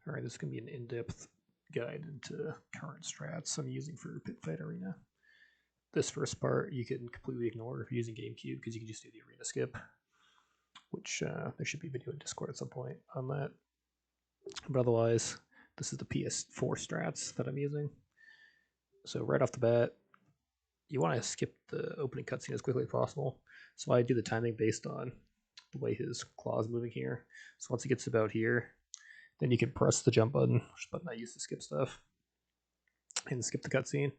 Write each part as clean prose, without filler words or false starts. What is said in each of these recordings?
All right, this is going to be an in-depth guide into current strats I'm using for Pit Fight Arena. This first part you can completely ignore if you're using GameCube because you can just do the arena skip, which there should be a video in Discord at some point on that. But otherwise, this is the PS4 strats that I'm using. So right off the bat, you want to skip the opening cutscene as quickly as possible. So I do the timing based on the way his claw is moving here. So once he gets about here, then you can press the jump button, which is the button I use to skip stuff, and skip the cutscene.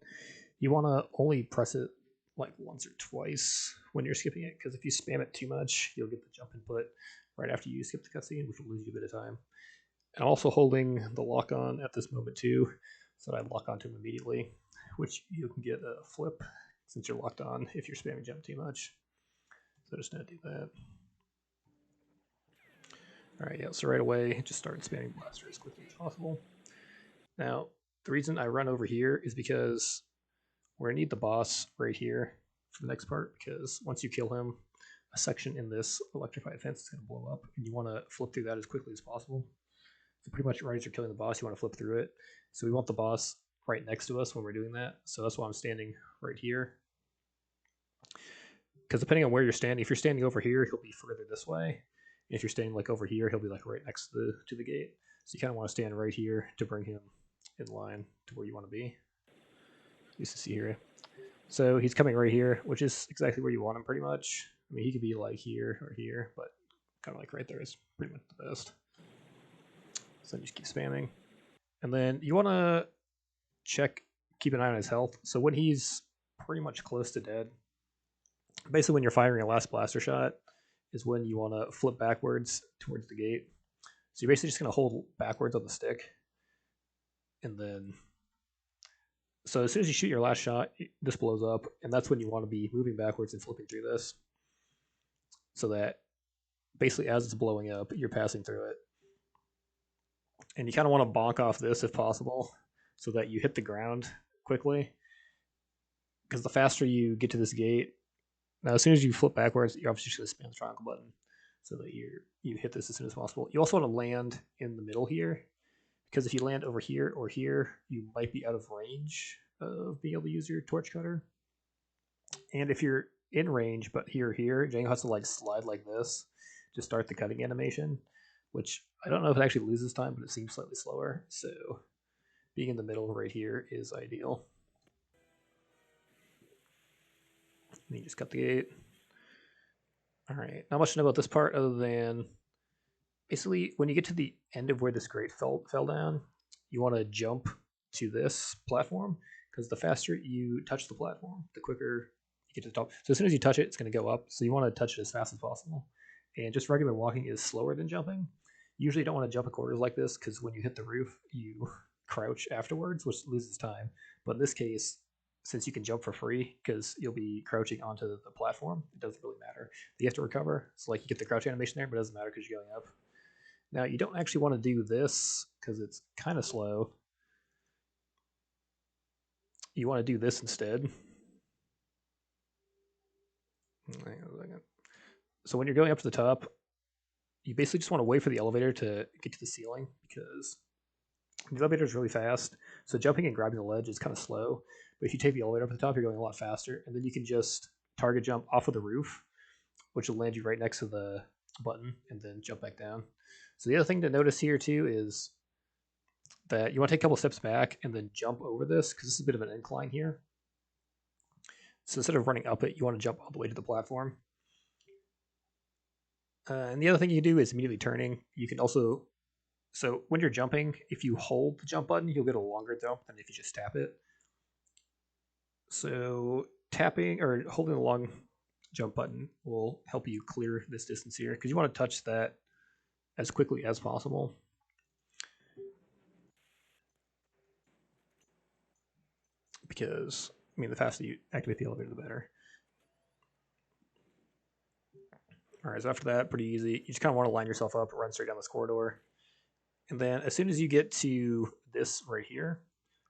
You want to only press it like once or twice when you're skipping it, because if you spam it too much, you'll get the jump input right after you skip the cutscene, which will lose you a bit of time. And I'm also holding the lock on at this moment too, so that I lock onto him immediately, which you can get a flip since you're locked on if you're spamming jump too much. So just gonna do that. Alright, yeah, so right away, just start spamming blaster as quickly as possible. Now, the reason I run over here is because we're gonna need the boss right here for the next part, because once you kill him, a section in this electrified fence is gonna blow up, and you wanna flip through that as quickly as possible. So pretty much right as you're killing the boss, you wanna flip through it. So we want the boss right next to us when we're doing that, so that's why I'm standing right here. Because depending on where you're standing, if you're standing over here, he'll be further this way. If you're standing like over here, he'll be like right next to the gate. So you kind of want to stand right here to bring him in line to where you want to be. You can see here. So he's coming right here, which is exactly where you want him pretty much. I mean, he could be like here or here, but kind of like right there is pretty much the best. So then just keep spamming. And then you want to keep an eye on his health. So when he's pretty much close to dead, basically when you're firing a last blaster shot, is when you want to flip backwards towards the gate. So you're basically just going to hold backwards on the stick. And then, so as soon as you shoot your last shot, this blows up. And that's when you want to be moving backwards and flipping through this. So that basically as it's blowing up, you're passing through it. And you kind of want to bonk off this if possible, so that you hit the ground quickly. Because the faster you get to this gate, now, as soon as you flip backwards, you're obviously just going to spam the triangle button so that you hit this as soon as possible. You also want to land in the middle here, because if you land over here or here, you might be out of range of being able to use your torch cutter. And if you're in range, but here, Django has to like slide like this to start the cutting animation, which I don't know if it actually loses time, but it seems slightly slower. So being in the middle right here is ideal. And you just cut the gate. All right, not much to know about this part other than basically when you get to the end of where this grate fell down, you want to jump to this platform, because the faster you touch the platform, the quicker you get to the top. So as soon as you touch it, it's going to go up. So you want to touch it as fast as possible. And just regular walking is slower than jumping. Usually you don't want to jump in corners like this, because when you hit the roof, you crouch afterwards, which loses time. But in this case, since you can jump for free, because you'll be crouching onto the platform, it doesn't really matter. You have to recover. So like you get the crouch animation there, but it doesn't matter because you're going up. Now you don't actually want to do this because it's kind of slow. You want to do this instead. Hang on a second. So when you're going up to the top, you basically just want to wait for the elevator to get to the ceiling, because the elevator is really fast. So jumping and grabbing the ledge is kind of slow. But if you take the elevator up to the top, you're going a lot faster. And then you can just target jump off of the roof, which will land you right next to the button, and then jump back down. So the other thing to notice here too is that you want to take a couple steps back and then jump over this, because this is a bit of an incline here. So instead of running up it, you want to jump all the way to the platform. And the other thing you can do is immediately turning. You can also, so when you're jumping, if you hold the jump button, you'll get a longer jump than if you just tap it. So tapping or holding the long jump button will help you clear this distance here, because you want to touch that as quickly as possible. Because, I mean, the faster you activate the elevator, the better. All right, so after that, pretty easy. You just kind of want to line yourself up, run straight down this corridor. And then as soon as you get to this right here,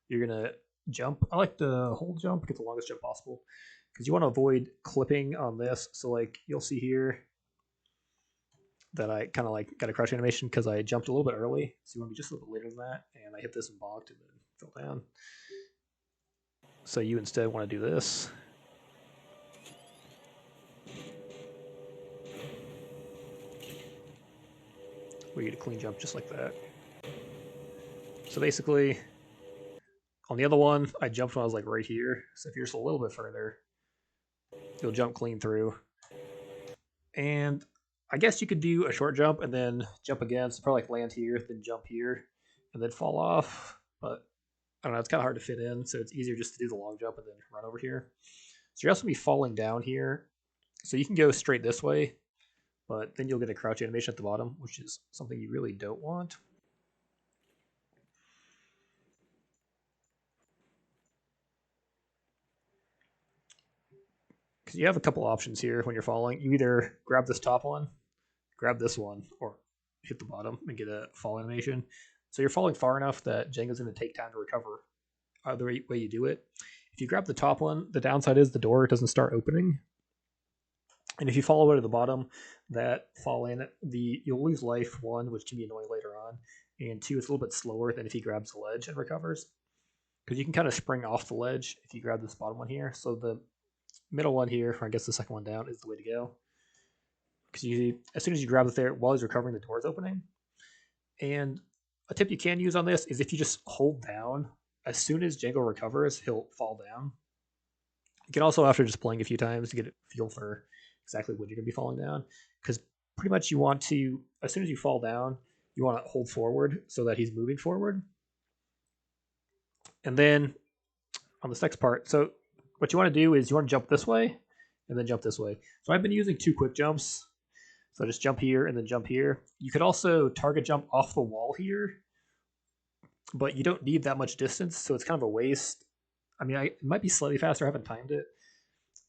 you're going to jump. I like to hold jump, get the longest jump possible, because you want to avoid clipping on this. So like you'll see here, that I kind of like got a crouch animation because I jumped a little bit early. So you want to be just a little bit later than that. And I hit this and bonked and then fell down. So you instead want to do this. Where you get a clean jump just like that. So basically, on the other one, I jumped when I was like right here. So if you're just a little bit further, you'll jump clean through. And I guess you could do a short jump and then jump again. So probably like land here, then jump here, and then fall off. But I don't know, it's kind of hard to fit in. So it's easier just to do the long jump and then run over here. So you're also going to be falling down here. So you can go straight this way, but then you'll get a crouch animation at the bottom, which is something you really don't want. Because you have a couple options here when you're falling. You either grab this top one, grab this one, or hit the bottom and get a fall animation. So you're falling far enough that Jenga's going to take time to recover either way you do it. If you grab the top one, the downside is the door doesn't start opening. And if you fall away to the bottom, that fall in, you'll lose life, one, which can be annoying later on, and two, it's a little bit slower than if he grabs the ledge and recovers. Because you can kind of spring off the ledge if you grab this bottom one here. So the middle one here, or I guess the second one down, is the way to go. Because as soon as you grab it there, while he's recovering, the door's opening. And a tip you can use on this is if you just hold down, as soon as Django recovers, he'll fall down. You can also, after just playing a few times, to get a feel for exactly when you're going to be falling down. Because pretty much you want to, as soon as you fall down, you want to hold forward so that he's moving forward. And then on this next part, so what you want to do is you want to jump this way and then jump this way. So I've been using 2 quick jumps. So just jump here and then jump here. You could also target jump off the wall here, but you don't need that much distance, so it's kind of a waste. I mean, it might be slightly faster. I haven't timed it,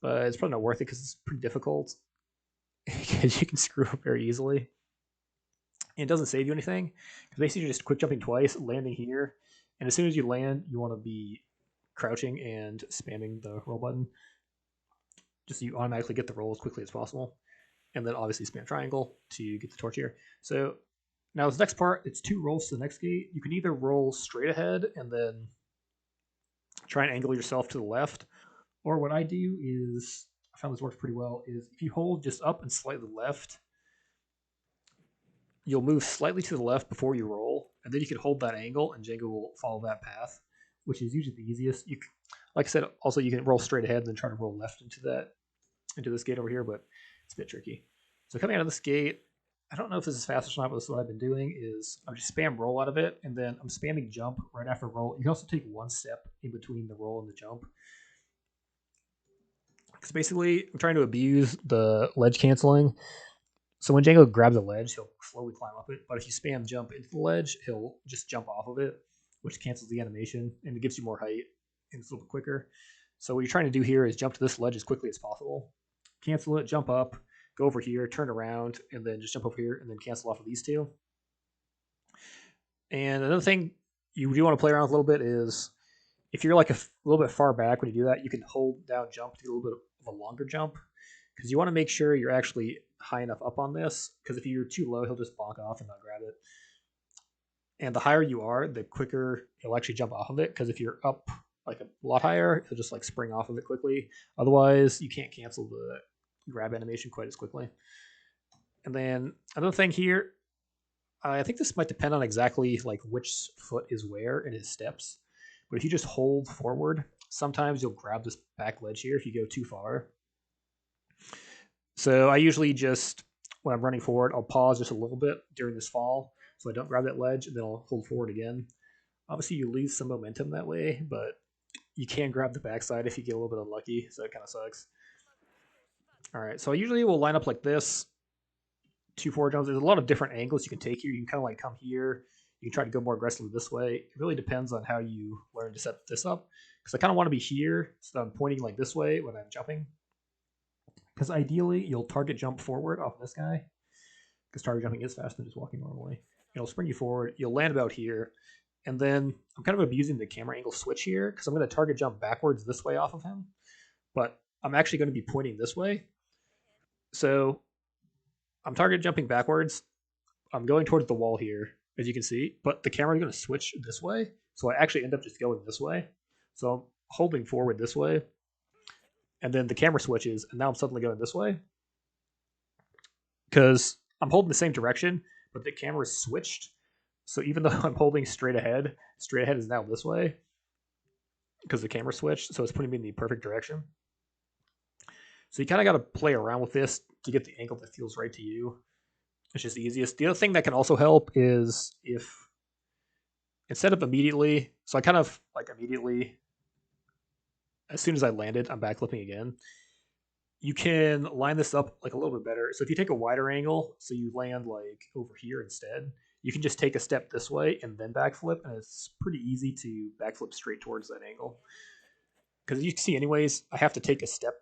but it's probably not worth it because it's pretty difficult because you can screw up very easily. And it doesn't save you anything because basically you're just quick jumping twice, landing here, and as soon as you land, you want to be crouching and spamming the roll button, just so you automatically get the roll as quickly as possible. And then obviously spam triangle to get the torch here. So now this next part, it's 2 rolls to the next gate. You can either roll straight ahead and then try and angle yourself to the left, or what I do is, I found this works pretty well, is if you hold just up and slightly left, you'll move slightly to the left before you roll, and then you can hold that angle and Django will follow that path, which is usually the easiest. Like I said, also you can roll straight ahead and then try to roll left into this gate over here, but it's a bit tricky. So coming out of this gate, I don't know if this is fast or not, but this is what I've been doing is I'm just spam roll out of it, and then I'm spamming jump right after roll. You can also take 1 step in between the roll and the jump. Because basically, I'm trying to abuse the ledge canceling. So when Django grabs a ledge, he'll slowly climb up it. But if you spam jump into the ledge, he'll just jump off of it, which cancels the animation, and it gives you more height, and it's a little bit quicker. So what you're trying to do here is jump to this ledge as quickly as possible. Cancel it, jump up, go over here, turn around, and then just jump over here, and then cancel off of these 2. And another thing you do want to play around with a little bit is if you're like a little bit far back when you do that, you can hold down jump to get a little bit of a longer jump because you want to make sure you're actually high enough up on this, because if you're too low, he'll just bonk off and not grab it. And the higher you are, the quicker he'll actually jump off of it, because if you're up like a lot higher, he'll just like spring off of it quickly. Otherwise, you can't cancel the grab animation quite as quickly. And then another thing here, I think this might depend on exactly like which foot is where in his steps. But if you just hold forward, sometimes you'll grab this back ledge here if you go too far. So I usually just, when I'm running forward, I'll pause just a little bit during this fall so I don't grab that ledge, and then I'll hold forward again. Obviously, you lose some momentum that way, but you can grab the backside if you get a little bit unlucky, so it kind of sucks. All right, so I usually will line up like this, 2 forward jumps. There's a lot of different angles you can take here. You can kind of like come here. You can try to go more aggressively this way. It really depends on how you learn to set this up, because I kind of want to be here so that I'm pointing like this way when I'm jumping. Because ideally, you'll target jump forward off this guy, because target jumping is faster than just walking normally. It'll spring you forward. You'll land about here. And then I'm kind of abusing the camera angle switch here, because I'm going to target jump backwards this way off of him. But I'm actually going to be pointing this way. So I'm target jumping backwards. I'm going towards the wall here, as you can see, but the camera's going to switch this way. So I actually end up just going this way. So I'm holding forward this way, and then the camera switches, and now I'm suddenly going this way because I'm holding the same direction, but the camera switched. So even though I'm holding straight ahead is now this way because the camera switched. So it's putting me in the perfect direction. So you kind of got to play around with this to get the angle that feels right to you. It's just the easiest. The other thing that can also help is if instead of immediately, so I kind of like immediately, as soon as I landed, I'm backflipping again. You can line this up like a little bit better. So if you take a wider angle, so you land like over here instead, you can just take a step this way and then backflip, and it's pretty easy to backflip straight towards that angle. Because you can see, anyways, I have to take a step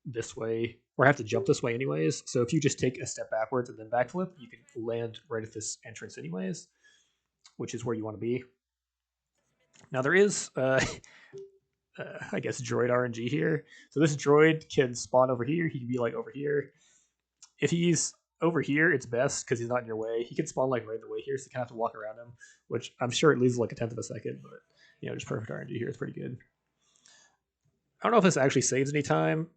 this way, or I have to jump this way, anyways. So if you just take a step backwards and then backflip, you can land right at this entrance, anyways, which is where you want to be. Now there is, I guess, droid RNG here. So this droid can spawn over here. He can be like over here. If he's over here, it's best because he's not in your way. He can spawn like right in the way here, so you kind of have to walk around him, which I'm sure it loses like a tenth of a second, but just perfect RNG here. It's pretty good. I don't know if this actually saves any time,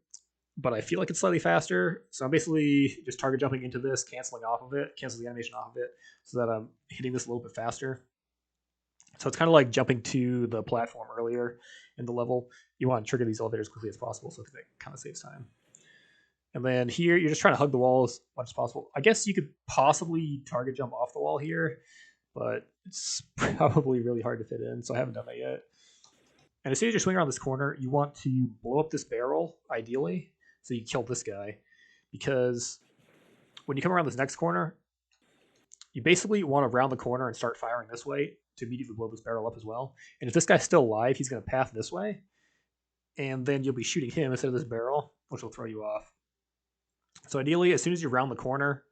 but I feel like it's slightly faster. So I'm basically just target jumping into this, canceling off of it, cancel the animation off of it, so that I'm hitting this a little bit faster. So it's kind of like jumping to the platform earlier in the level. You want to trigger these elevators as quickly as possible, so that kind of saves time. And then here, you're just trying to hug the wall as much as possible. I guess you could possibly target jump off the wall here, but it's probably really hard to fit in, so I haven't done that yet. And as soon as you swing around this corner, you want to blow up this barrel, ideally, so you kill this guy. Because when you come around this next corner, you basically want to round the corner and start firing this way to immediately blow this barrel up as well. And if this guy's still alive, he's going to path this way, and then you'll be shooting him instead of this barrel, which will throw you off. So ideally, as soon as you round the corner,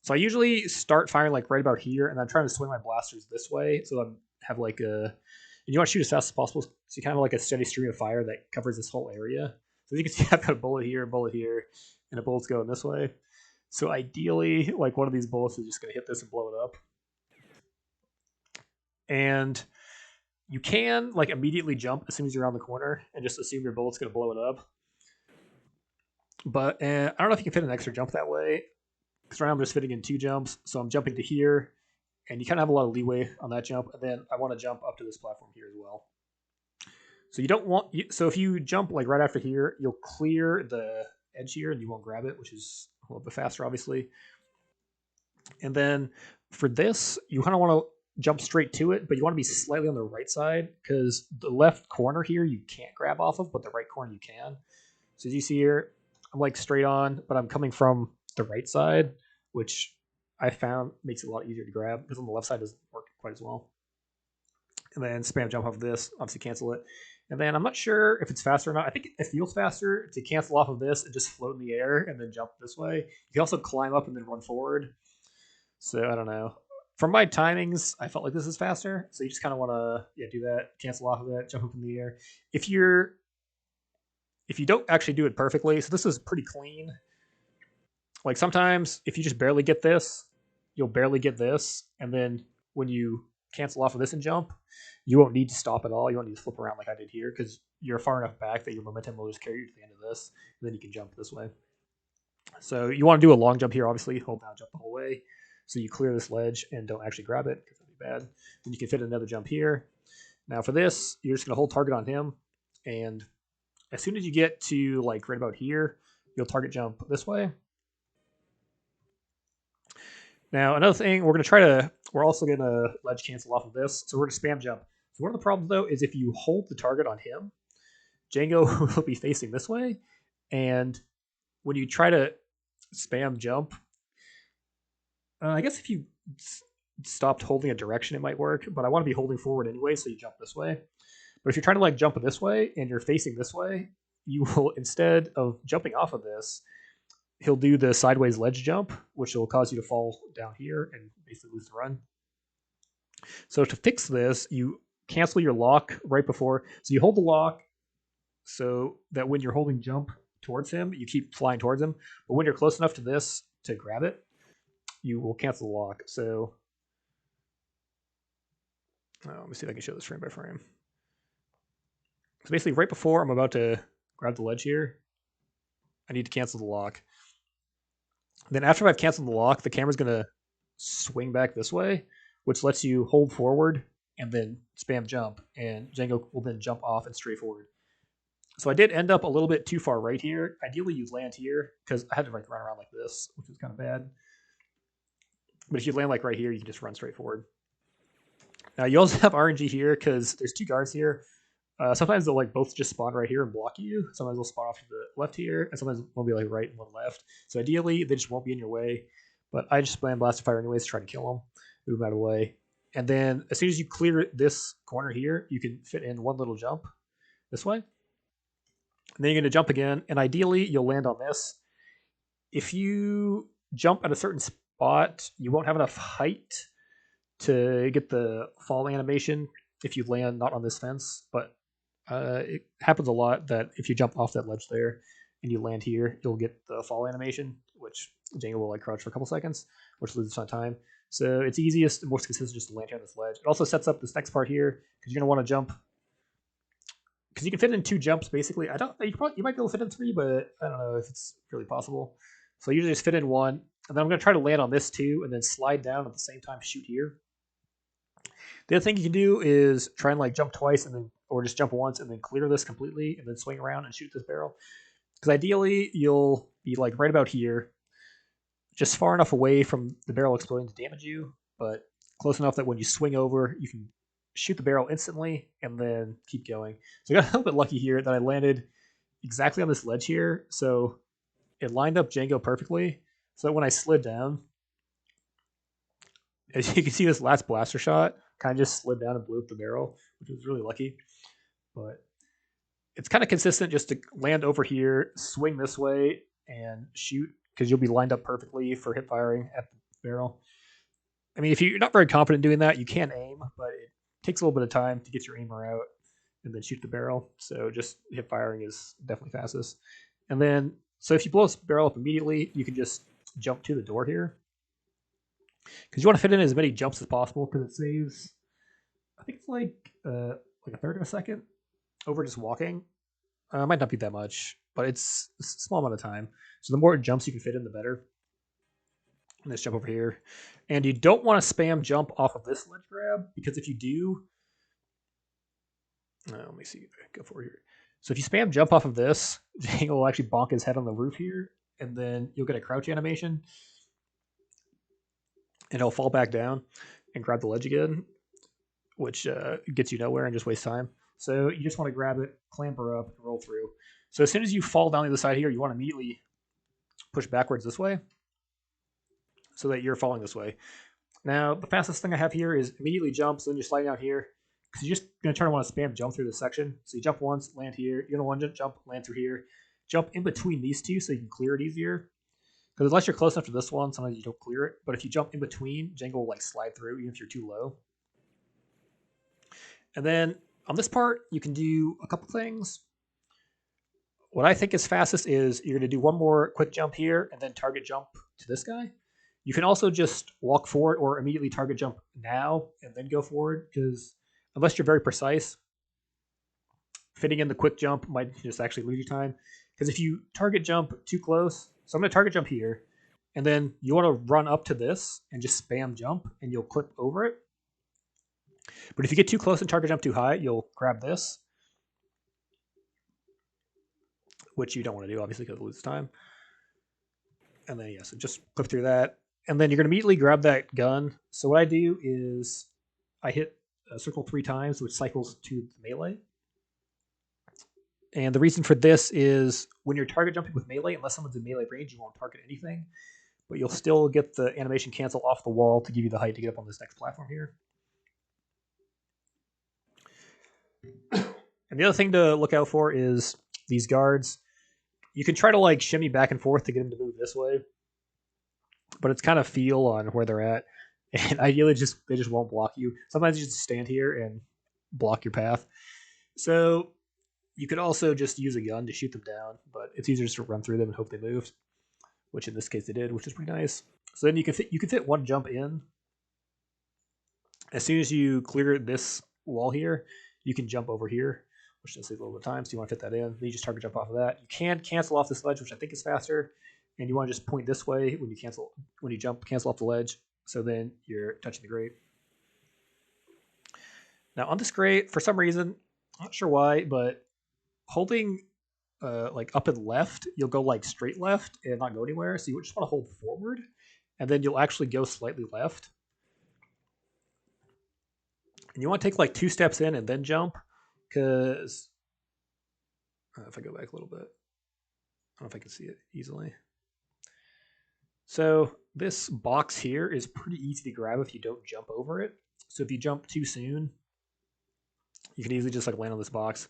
so I usually start firing like right about here, and I'm trying to swing my blasters this way, so I have like a, and you want to shoot as fast as possible, so you kind of like a steady stream of fire that covers this whole area. So you can see I've got a bullet here, and a bullet's going this way. So ideally, like one of these bullets is just going to hit this and blow it up. And you can like immediately jump as soon as you're around the corner and just assume your bullet's going to blow it up. But I don't know if you can fit an extra jump that way, because right now I'm just fitting in 2 jumps. So I'm jumping to here, and you kind of have a lot of leeway on that jump. And then I want to jump up to this platform here as well. So you don't want, so if you jump like right after here, you'll clear the edge here and you won't grab it, which is a little bit faster, obviously. And then for this, you kind of want to jump straight to it, but you want to be slightly on the right side, because the left corner here you can't grab off of, but the right corner you can. So as you see here, I'm like straight on, but I'm coming from the right side, which I found makes it a lot easier to grab, because on the left side doesn't work quite as well. And then spam jump off of this, obviously cancel it. And then I'm not sure if it's faster or not. I think it feels faster to cancel off of this and just float in the air and then jump this way. You can also climb up and then run forward. So I don't know. From my timings, I felt like this is faster. So you just kind of want to do that, cancel off of it, jump up in the air. If you don't actually do it perfectly, so this is pretty clean. Like sometimes if you just barely get this, you'll barely get this, and then when you cancel off of this and jump, you won't need to stop at all. You won't need to flip around like I did here, because you're far enough back that your momentum will just carry you to the end of this, and then you can jump this way. So you want to do a long jump here, obviously. Hold down, jump the whole way, so you clear this ledge and don't actually grab it, because that'd be bad. Then you can fit another jump here. Now for this, you're just going to hold target on him, and as soon as you get to like right about here, you'll target jump this way. Now, another thing, we're also going to ledge cancel off of this, so we're going to spam jump. So one of the problems, though, is if you hold the target on him, Django will be facing this way, and when you try to spam jump, I guess if you stopped holding a direction, it might work, but I want to be holding forward anyway, so you jump this way. But if you're trying to like jump this way, and you're facing this way, you will, instead of jumping off of this, he'll do the sideways ledge jump, which will cause you to fall down here and basically lose the run. So to fix this, you cancel your lock right before. So you hold the lock so that when you're holding jump towards him, you keep flying towards him. But when you're close enough to this, to grab it, you will cancel the lock. So let me see if I can show this frame by frame. So basically, right before I'm about to grab the ledge here, I need to cancel the lock. Then after I've canceled the lock, the camera's going to swing back this way, which lets you hold forward and then spam jump, and Django will then jump off and straight forward. So I did end up a little bit too far right here. Ideally, you land here because I had to like run around like this, which is kind of bad. But if you land like right here, you can just run straight forward. Now you also have RNG here because there's two guards here. Sometimes they'll like both just spawn right here and block you. Sometimes they'll spawn off to the left here, and sometimes they'll be like right and one left. So ideally, they just won't be in your way. But I just plan Blast Fire anyways to try to kill them, move them out of the way. And then as soon as you clear this corner here, you can fit in one little jump this way. And then you're going to jump again, and ideally you'll land on this. If you jump at a certain spot, you won't have enough height to get the fall animation if you land not on this fence, but it happens a lot that if you jump off that ledge there and you land here, you'll get the fall animation, which Django will like crouch for a couple seconds, which loses some time. So it's easiest and most consistent just to land here on this ledge. It also sets up this next part here because you're gonna want to jump because you can fit in two jumps basically. You might be able to fit in three, but I don't know if it's really possible. So I usually just fit in one, and then I'm gonna try to land on this too, and then slide down at the same time, shoot here. The other thing you can do is try and like jump twice and then, or just jump once and then clear this completely and then swing around and shoot this barrel. Because ideally you'll be like right about here, just far enough away from the barrel exploding to damage you, but close enough that when you swing over, you can shoot the barrel instantly and then keep going. So I got a little bit lucky here that I landed exactly on this ledge here. So it lined up Django perfectly. So that when I slid down, as you can see, this last blaster shot kind of just slid down and blew up the barrel, which was really lucky. But it's kind of consistent just to land over here, swing this way, and shoot because you'll be lined up perfectly for hip firing at the barrel. I mean, if you're not very confident doing that, you can aim, but it takes a little bit of time to get your aimer out and then shoot the barrel. So just hip firing is definitely fastest. And then, so if you blow this barrel up immediately, you can just jump to the door here because you want to fit in as many jumps as possible because it saves, I think it's like a third of a second over just walking. Might not be that much, but it's a small amount of time. So the more jumps you can fit in, the better. Let's jump over here. And you don't want to spam jump off of this ledge grab because if you do, let me see, go for here. So if you spam jump off of this, Django will actually bonk his head on the roof here, and then you'll get a crouch animation, and he'll fall back down and grab the ledge again, which gets you nowhere and just wastes time. So you just want to grab it, clamber up, and roll through. So as soon as you fall down the other side here, you want to immediately push backwards this way so that you're falling this way. Now, the fastest thing I have here is immediately jump, so then you slide down here because you're just going to turn to want to spam jump through this section. So you jump once, land here. You're going to want to jump, land through here. Jump in between these two so you can clear it easier. Because unless you're close enough to this one, sometimes you don't clear it. But if you jump in between, Django will like slide through even if you're too low. And then on this part, you can do a couple things. What I think is fastest is you're going to do one more quick jump here and then target jump to this guy. You can also just walk forward or immediately target jump now and then go forward because unless you're very precise, fitting in the quick jump might just actually lose you time. Because if you target jump too close, so I'm going to target jump here, and then you want to run up to this and just spam jump and you'll clip over it. But if you get too close and target jump too high, you'll grab this, which you don't want to do, obviously, because it loses time. And then, so just clip through that. And then you're going to immediately grab that gun. So what I do is I hit a circle 3 times, which cycles to the melee. And the reason for this is when you're target jumping with melee, unless someone's in melee range, you won't target anything. But you'll still get the animation cancel off the wall to give you the height to get up on this next platform here. And the other thing to look out for is these guards. You can try to like shimmy back and forth to get them to move this way, but it's kind of feel on where they're at. And ideally, they just won't block you. Sometimes you just stand here and block your path. So you could also just use a gun to shoot them down, but it's easier just to run through them and hope they move. which in this case they did, which is pretty nice. So then you can fit one jump in. As soon as you clear this wall here, you can jump over here, which does save a little bit of time. So you want to fit that in. Then you just target jump off of that. You can cancel off this ledge, which I think is faster. And you want to just point this way when you jump, cancel off the ledge. So then you're touching the grate. Now on this grate, for some reason, I'm not sure why, but holding like up and left, you'll go like straight left and not go anywhere. So you just want to hold forward, and then you'll actually go slightly left. And you want to take like 2 steps in and then jump, because if I go back a little bit, I don't know if I can see it easily. So this box here is pretty easy to grab if you don't jump over it. So if you jump too soon, you can easily just like land on this box,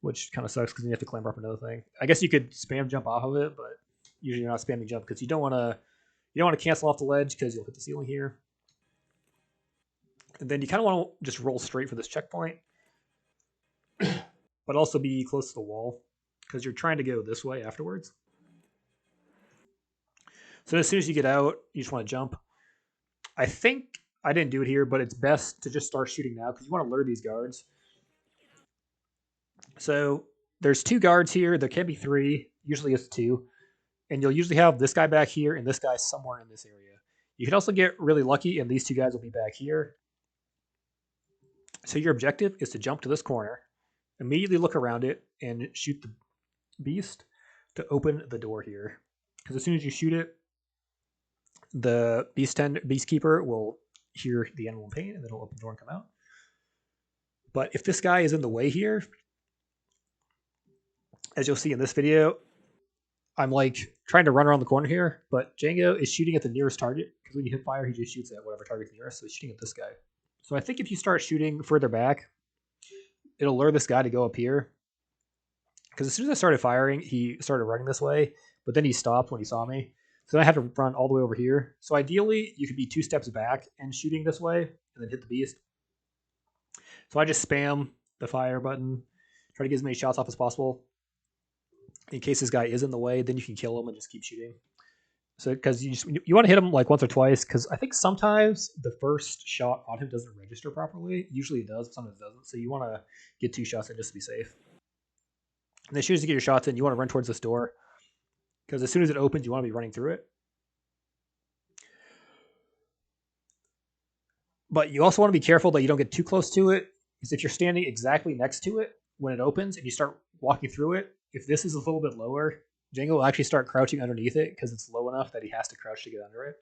which kind of sucks because you have to clamber up another thing. I guess you could spam jump off of it, but usually you're not spamming jump because you don't want to cancel off the ledge because you'll hit the ceiling here. And then you kind of want to just roll straight for this checkpoint, but also be close to the wall because you're trying to go this way afterwards. So as soon as you get out, you just want to jump. I think I didn't do it here, but it's best to just start shooting now because you want to lure these guards. So there's 2 guards here. There can be 3. Usually it's 2. And you'll usually have this guy back here and this guy somewhere in this area. You can also get really lucky and these 2 guys will be back here. So your objective is to jump to this corner, immediately look around it, and shoot the beast to open the door here. Because as soon as you shoot it, the beastkeeper will hear the animal in pain and then it'll open the door and come out. But if this guy is in the way here, as you'll see in this video, I'm like trying to run around the corner here, but Django is shooting at the nearest target because when you hit fire, he just shoots at whatever target's nearest. So he's shooting at this guy. So I think if you start shooting further back, it'll lure this guy to go up here. Because as soon as I started firing, he started running this way, but then he stopped when he saw me. So then I had to run all the way over here. So ideally, you could be 2 steps back and shooting this way, and then hit the beast. So I just spam the fire button, try to get as many shots off as possible. In case this guy is in the way, then you can kill him and just keep shooting. So because you want to hit him like once or twice, because I think sometimes the first shot on him doesn't register properly. Usually it does, but sometimes it doesn't. So you want to get 2 shots in just to be safe. And as soon as you get your shots in, you want to run towards this door, because as soon as it opens, you want to be running through it. But you also want to be careful that you don't get too close to it, because if you're standing exactly next to it when it opens and you start walking through it, if this is a little bit lower, Django will actually start crouching underneath it because it's low enough that he has to crouch to get under it.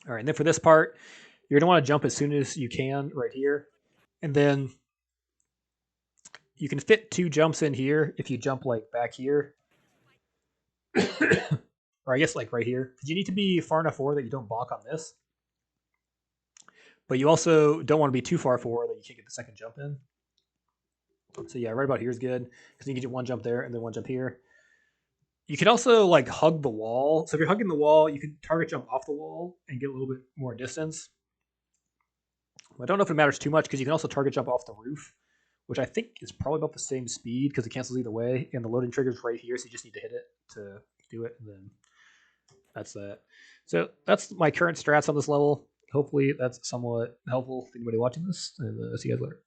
All right, and then for this part, you're going to want to jump as soon as you can right here. And then you can fit 2 jumps in here if you jump like back here. Or I guess like right here. Because you need to be far enough forward that you don't bonk on this. But you also don't want to be too far forward that you can't get the second jump in. So yeah, right about here is good because you can get 1 jump there and then 1 jump here. You can also like hug the wall. So if you're hugging the wall, you can target jump off the wall and get a little bit more distance. I don't know if it matters too much because you can also target jump off the roof, which I think is probably about the same speed because it cancels either way. And the loading trigger is right here, so you just need to hit it to do it. And then that's that. So that's my current strats on this level. Hopefully that's somewhat helpful to anybody watching this. And see you guys later.